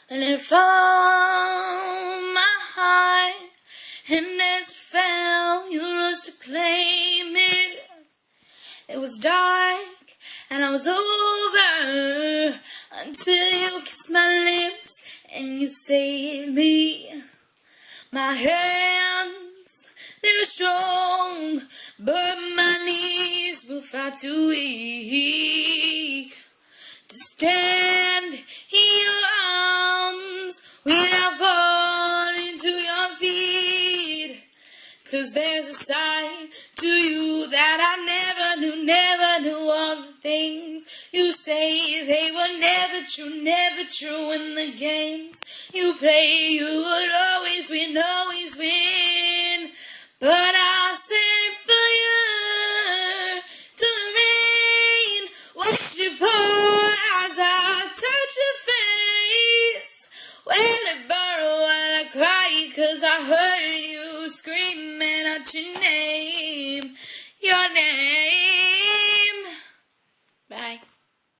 And it found my heart, and as it fell, you rose to claim it. It was dark, and I was over, until you kissed my lips, and you saved me. My hands, they were strong, but my knees were far too weak to stand in your arms without falling to your feet. 'Cause there's a side to you that I never knew all the things you say. They were never true in the games you play. You would always win. But I'll sing for you to the rain. Watch it pour as I touch your face. Will it burn while I cry? 'Cause I heard you screaming out your name.